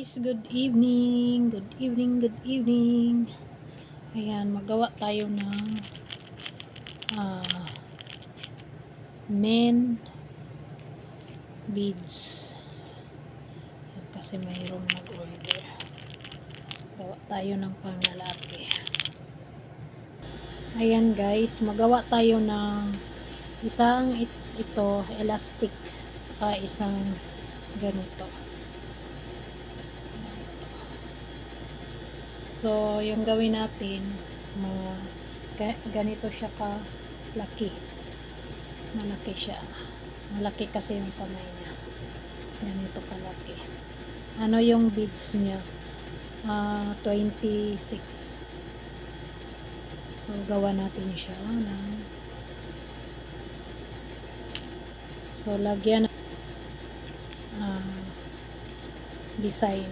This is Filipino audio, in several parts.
Guys, good evening. Good evening, good evening. Ayan, magawa tayo ng men beads. Ayan, kasi mayroong nag-order. Gawa tayo ng panglalaki. Ayan guys, magawa tayo ng isang ito elastic, isang ganito. So, yung gawin natin, ganito siya laki. Malaki siya. Malaki kasi yung kamay niya. Ganito kalaki. Ano yung beads niya? 26. So, gawa natin siya so, lagyan design.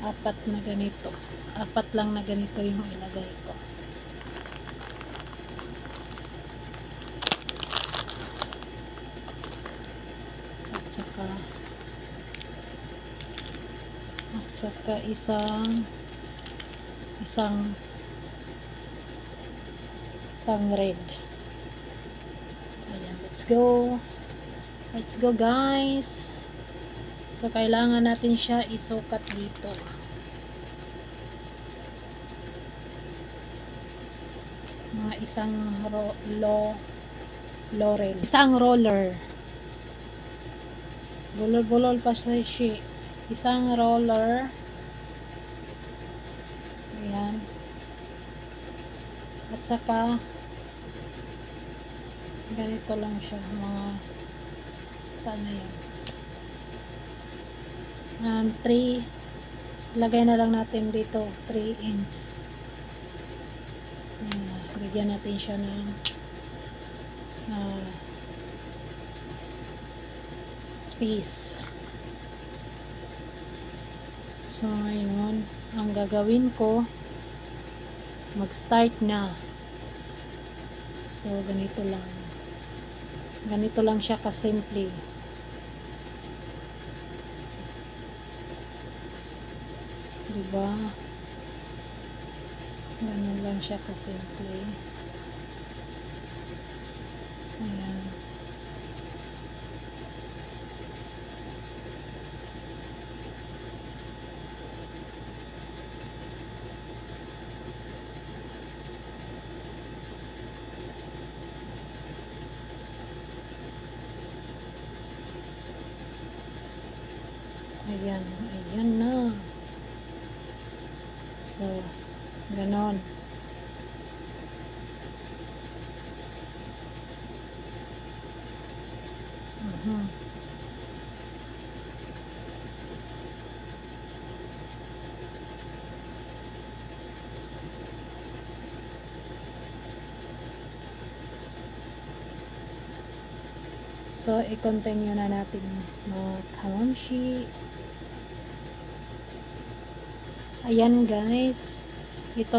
Apat lang na ganito yung ilagay ko. At saka isang red. Ayan, let's go guys. So, kailangan natin siya isukat dito. Mga isang isang roller. Bulol-bulol pa siya. Isang roller. Ayan. At saka ganito lang siya. Sana yan. 3 lagay na lang natin dito 3 inch. Bigyan natin siya ng space. So ngayon ang gagawin ko, mag-start na. So ganito lang siya kasimple. Diba? Ganun lang siya kasimple. Ayan. Ayan na. So, ganon. So, i-continue na natin mga kamamshi. Ayan guys, ito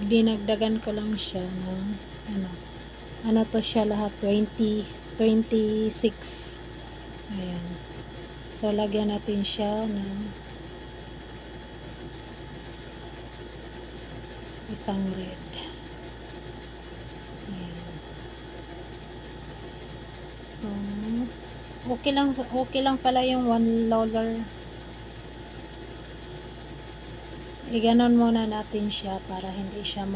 dinagdagan ko lang siya ng ano to siya lahat 26. Ayan. So lagyan natin siya ng isang red. Ayan. So okay lang pala yung one roller. Iganon muna natin siya para hindi siya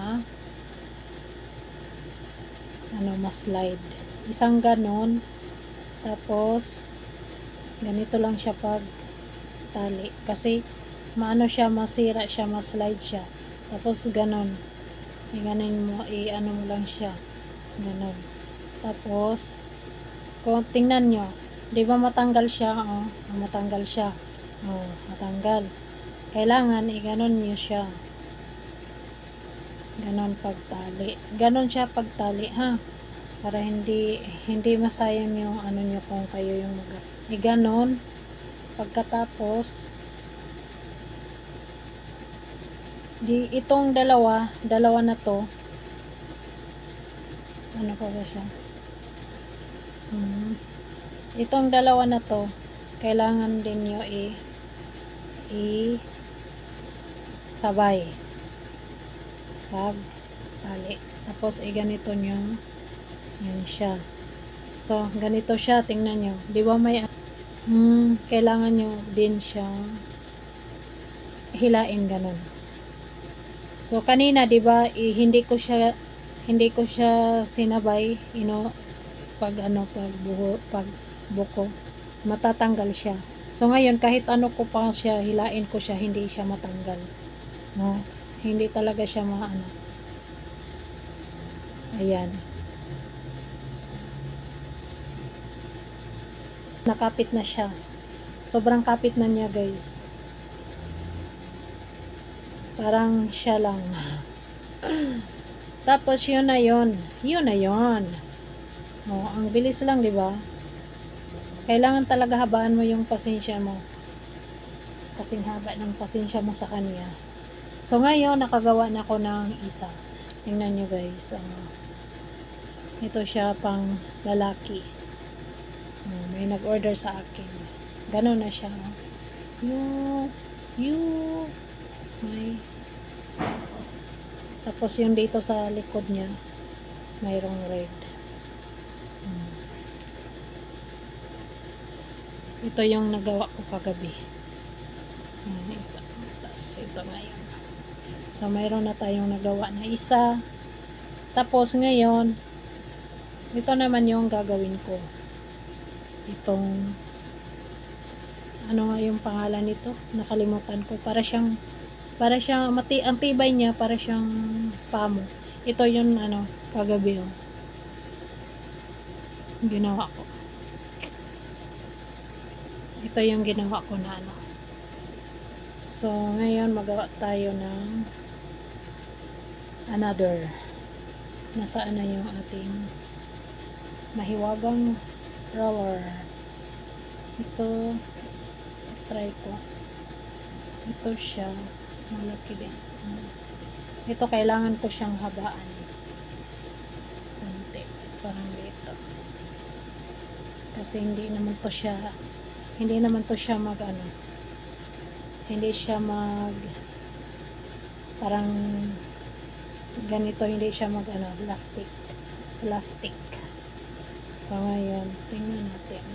ma-slide. Isang ganon. Tapos ganito lang siya pag tali. Kasi masira siya, ma-slide siya. Tapos ganon. Iganon mo lang siya. Ganon. Tapos kung tingnan nyo, di ba matanggal siya? Matanggal siya. Matanggal. Kailangan iganon nyo siya. Ganon pagtali. Ganon siya pagtali, ha? Para hindi masayang yung nyo kung kayo yung iganon. Pagkatapos itong dalawa na to, ano pa ba siya? Itong dalawa na to, kailangan din nyo sabay pag tali. Tapos ganito nyo, yan siya. So ganito siya, tingnan nyo, di ba may kailangan nyo din siyang hilain ganun. So kanina, di ba, hindi ko siya sinabay, pag buko, matatanggal siya. So ngayon, kahit ano ko pa siya, hilain ko siya, hindi siya matanggal. No? Hindi talaga siya Ayan. Nakapit na siya. Sobrang kapit na niya, guys. Parang siya lang. Tapos yun na yun. Yun na yun. Oh, ang bilis lang, di ba? Kailangan talaga habaan mo yung pasensya mo. Kasing haba ng pasensya mo sa kanya. So ngayon, nakagawa na ako ng isa. Tingnan nyo, guys. Ito siya pang lalaki. May nag-order sa akin. Ganon na siya. May. Tapos yung dito sa likod niya, mayroong red. Ito yung nagawa ko kagabi. Ito ngayon. So mayroon na tayong nagawa na isa. Tapos ngayon, ito naman yung gagawin ko. Itong ano nga yung pangalan nito, nakalimutan ko. Para siyang ang tibay niya, para siyang pamo. Ito yung kagabi ginawa ko. Ito yung ginawa ko na So ngayon magawa tayo ng another. Nasaan na yung ating mahiwagang roller. Ito, try ko. Ito siya, malaki din. Ito kailangan ko siyang habaan. Konti, parang dito. Kasi hindi naman to siya hindi siya parang ganito, hindi siya plastic. So ngayon, tingnan natin.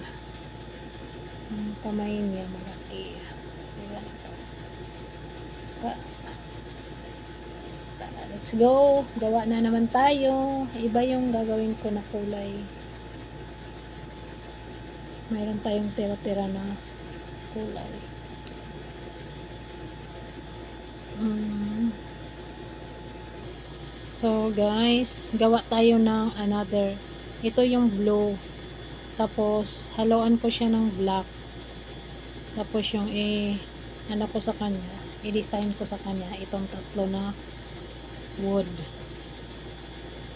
Ang kamay niya malaki. So ganito. Let's go. Gawa na naman tayo. Iba yung gagawin ko na kulay. Mayroon tayong tira-tira na kulay. So guys, gawa tayo ng another. Ito yung blue. Tapos haluan ko siya ng black. Tapos yung ko sa kanya, i-design ko sa kanya itong tatlo na wood.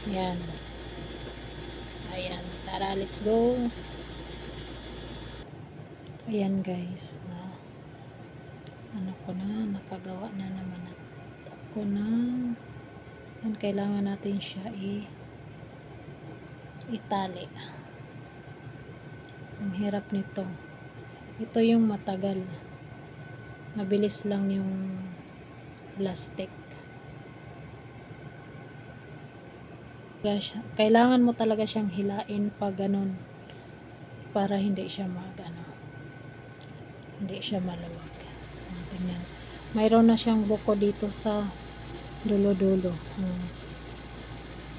Yan. Ayan. Tara, let's go. Ayan guys, nakagawa na naman ako na. Yan, kailangan natin siya itali. Ang hirap nito. Ito yung matagal. Mabilis lang yung plastic. Kailangan mo talaga siyang hilain pag ganun, para hindi siya hindi siya maluwag. Tingnan. Mayroon na siyang buko dito sa dulo-dulo.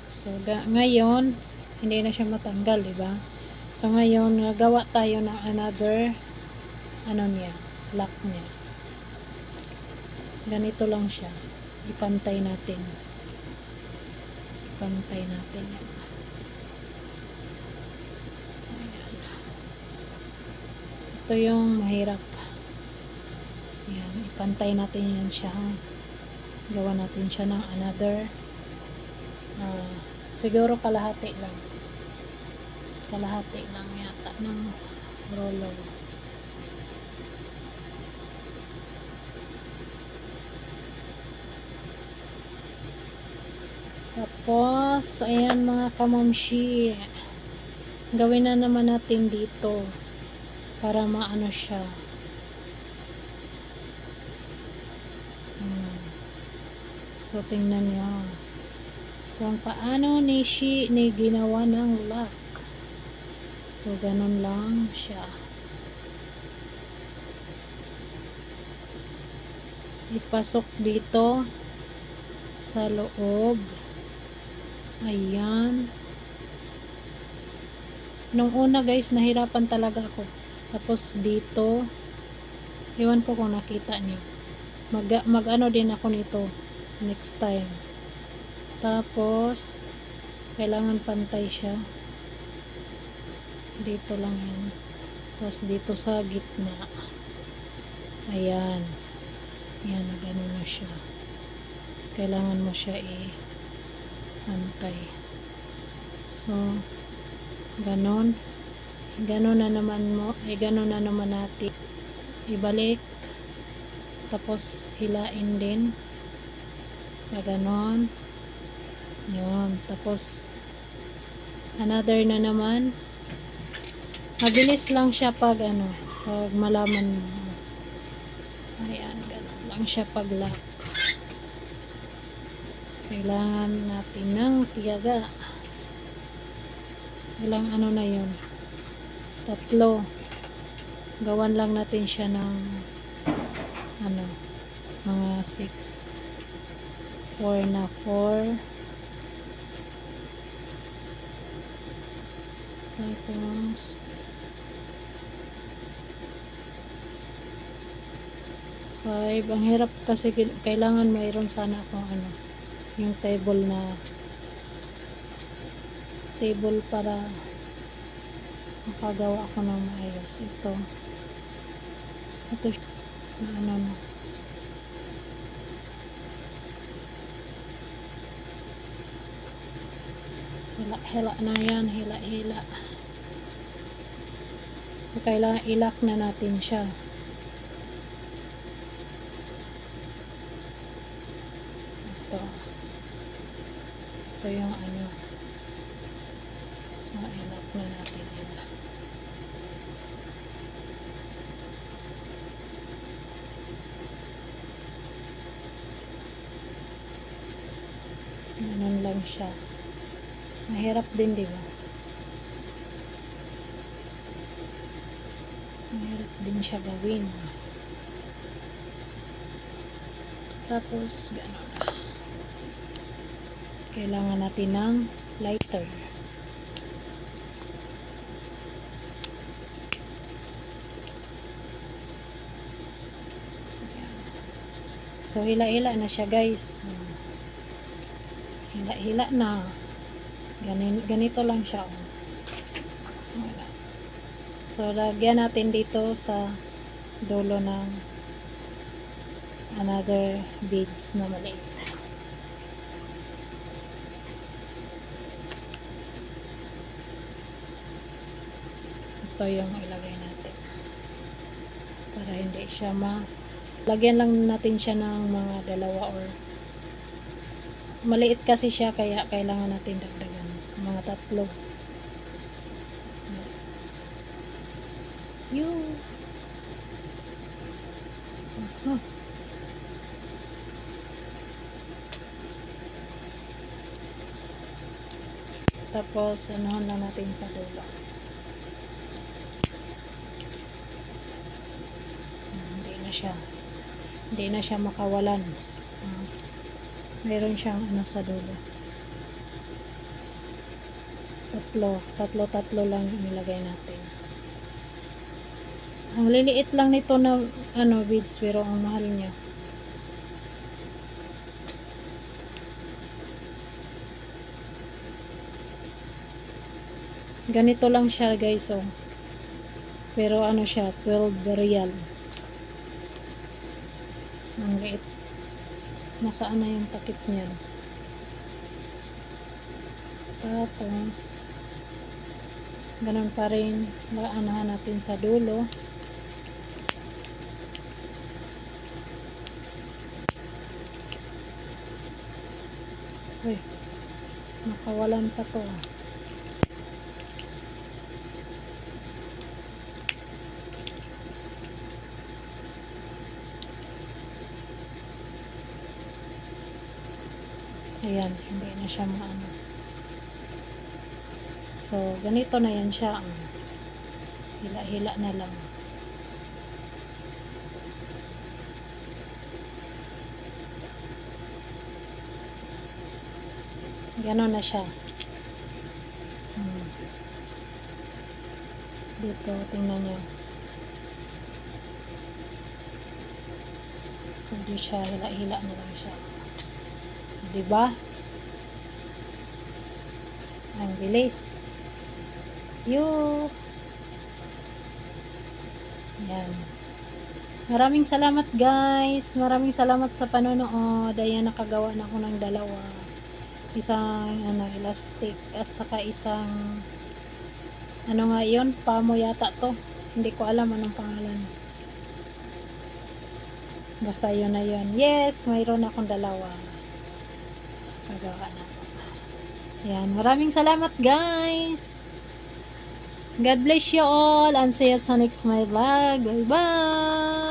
So ngayon, hindi na siya matanggal, di ba? So ngayon, nagawa tayo ng another lock niya. Ganito lang siya. Ipantay natin. Yan. Ayan. Ito yung mahirap. Yan, ipantay natin yan siya. Gawa natin siya ng another. Siguro kalahati lang yata ng roller. Tapos ayan mga kamamshi, gawin na naman natin dito para maano siya. So tingnan nyo kung paano ni ginawa ng lock. So ganun lang siya. Ipasok dito sa loob. Ayan. Nung una guys, nahirapan talaga ako. Tapos dito, iwan ko kung nakita niyo. Mag-ano din ako nito next time. Tapos kailangan pantay siya. Dito lang yan. Tapos dito sa gitna. Ayan. Yan, gano'n na siya. Tapos kailangan mo siya i-pantay. So, gano'n. Gano'n na naman gano'n na naman natin. Ibalik. Tapos, hilain din. Na gano'n. Yun. Tapos, another na naman. Mabilis lang siya pag pag malaman mo. Ayan, gano'n lang siya pag lock. Kailangan natin ng tiyaga. Ilang na yun? 3. Gawan lang natin siya ng mga 6. 4 na 4. Tapos 5. Ang hirap kasi kailangan mayroon sana akong yung table para makagawa ako ng maayos. Ito na hila na yan, hila. So kailangan ilak na natin siya. Ito yung so ilak na natin yun. Ganun lang siya. Mahirap din, di ba? Mahirap din siya gawin. Tapos ganun. Kailangan natin ng lighter. So hila-hila na siya guys. Hila-hila na. Ganito lang siya. So lagyan natin dito sa dulo ng another beads na maliit. Ito yung ilagay natin para hindi siya lagyan lang natin siya ng mga 2 or maliit kasi siya kaya kailangan natin dagdagan mga 3. Yun. Tapos anuhan lang natin sa dulo. Hindi na siya makawalan. Meron siyang sa dulo. 3 lang inilagay natin. Ang liliit lang nito na beads pero ang mahal niya. Ganito lang siya guys pero siya 12 real. Ang liit. Nasaan na yung takip niya. Tapos ganun pa rin anahan natin sa dulo. Uy, nakawalan pa to. Ayan, hindi na siya maano. So, ganito na yan siya. Hila-hila na lang. Ganon na siya. Dito, tingnan nyo. Hindi siya, hila-hila na lang siya. Diba? Ang bilis. Yuh! Yan. Maraming salamat guys. Maraming salamat sa panonood. Ayan, nakagawa na ako ng dalawa. Isang elastic at saka isang ano nga yun, pamo yata to. Hindi ko alam anong pangalan. Basta yun na yun. Yes, mayroon akong dalawa. Kagawa na. Ayan, maraming salamat guys. God bless you all and see you at sa next my vlog. Bye bye!